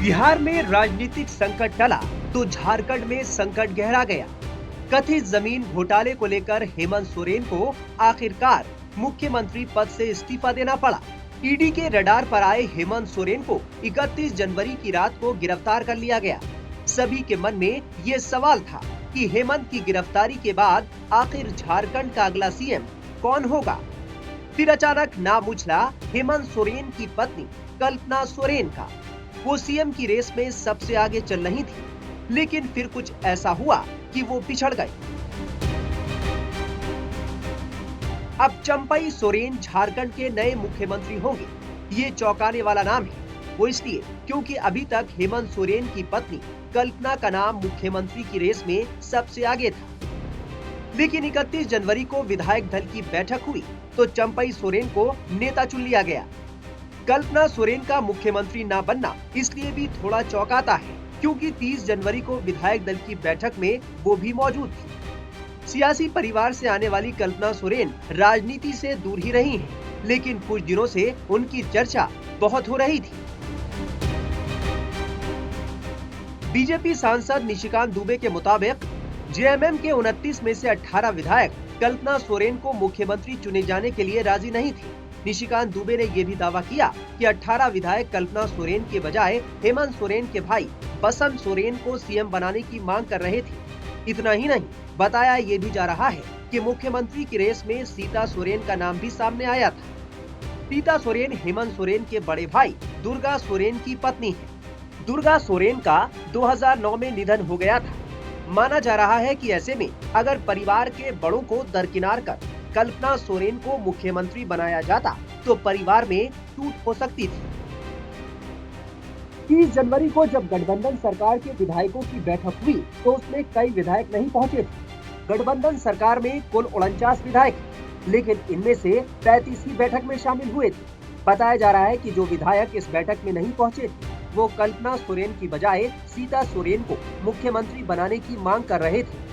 बिहार में राजनीतिक संकट टला तो झारखंड में संकट गहरा गया। कथित जमीन घोटाले को लेकर हेमंत सोरेन को आखिरकार मुख्यमंत्री पद से इस्तीफा देना पड़ा। ईडी के रडार पर आए हेमंत सोरेन को 31 जनवरी की रात को गिरफ्तार कर लिया गया। सभी के मन में ये सवाल था कि हेमंत की गिरफ्तारी के बाद आखिर झारखंड का अगला सीएम कौन होगा। फिर अचानक नाम उछला हेमंत सोरेन की पत्नी कल्पना सोरेन का। वो सीएम की रेस में सबसे आगे चल रही थी, लेकिन फिर कुछ ऐसा हुआ कि वो पिछड़ गई। अब चंपई सोरेन झारखंड के नए मुख्यमंत्री होंगे। ये चौंकाने वाला नाम है। वो इसलिए क्योंकि अभी तक हेमंत सोरेन की पत्नी कल्पना का नाम मुख्यमंत्री की रेस में सबसे आगे था। लेकिन 31 जनवरी को विधायक दल की बैठक हुई तो चंपई सोरेन को नेता चुन लिया गया। कल्पना सोरेन का मुख्यमंत्री ना बनना इसलिए भी थोड़ा चौंकाता है क्योंकि 30 जनवरी को विधायक दल की बैठक में वो भी मौजूद थी। सियासी परिवार से आने वाली कल्पना सोरेन राजनीति से दूर ही रही हैं, लेकिन कुछ दिनों से उनकी चर्चा बहुत हो रही थी। बीजेपी सांसद निशिकांत दुबे के मुताबिक जेएमएम के 29 में से 18 विधायक कल्पना सोरेन को मुख्यमंत्री चुने जाने के लिए राजी नहीं थे। निशिकांत दुबे ने यह भी दावा किया कि 18 विधायक कल्पना सोरेन के बजाय हेमंत सोरेन के भाई बसंत सोरेन को सीएम बनाने की मांग कर रहे थे। इतना ही नहीं, बताया ये भी जा रहा है कि मुख्यमंत्री की रेस में सीता सोरेन का नाम भी सामने आया था। सीता सोरेन हेमंत सोरेन के बड़े भाई दुर्गा सोरेन की पत्नी है। दुर्गा सोरेन का 2009 में निधन हो गया था। माना जा रहा है कि ऐसे में अगर परिवार के बड़ों को दरकिनार कर कल्पना सोरेन को मुख्यमंत्री बनाया जाता तो परिवार में टूट हो सकती थी। 30 जनवरी को जब गठबंधन सरकार के विधायकों की बैठक हुई तो उसमें कई विधायक नहीं पहुंचे थे। गठबंधन सरकार में कुल 49 विधायक, लेकिन इनमें से 35 ही बैठक में शामिल हुए थे। बताया जा रहा है कि जो विधायक इस बैठक में नहीं पहुंचे थे वो कल्पना सोरेन की बजाय सीता सोरेन को मुख्यमंत्री बनाने की मांग कर रहे थे।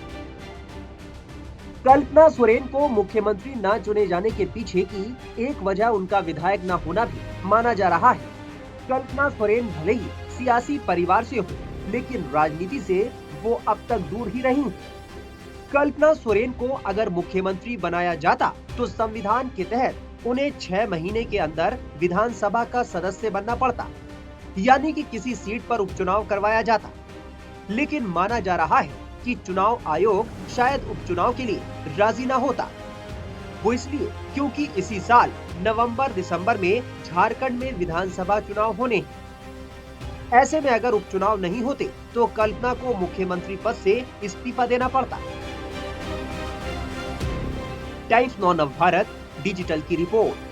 कल्पना सोरेन को मुख्यमंत्री न चुने जाने के पीछे की एक वजह उनका विधायक न होना भी माना जा रहा है। कल्पना सोरेन भले ही सियासी परिवार से हो, लेकिन राजनीति से वो अब तक दूर ही रही। कल्पना सोरेन को अगर मुख्यमंत्री बनाया जाता तो संविधान के तहत उन्हें 6 महीने के अंदर विधानसभा का सदस्य बनना पड़ता, यानी कि किसी सीट पर उपचुनाव करवाया जाता। लेकिन माना जा रहा है कि चुनाव आयोग शायद उपचुनाव के लिए राजी न होता। वो इसलिए क्योंकि इसी साल नवंबर-दिसंबर में झारखंड में विधानसभा चुनाव होने हैं। ऐसे में अगर उपचुनाव नहीं होते तो कल्पना को मुख्यमंत्री पद से इस्तीफा देना पड़ता। टाइम्स नाउ नवभारत डिजिटल की रिपोर्ट।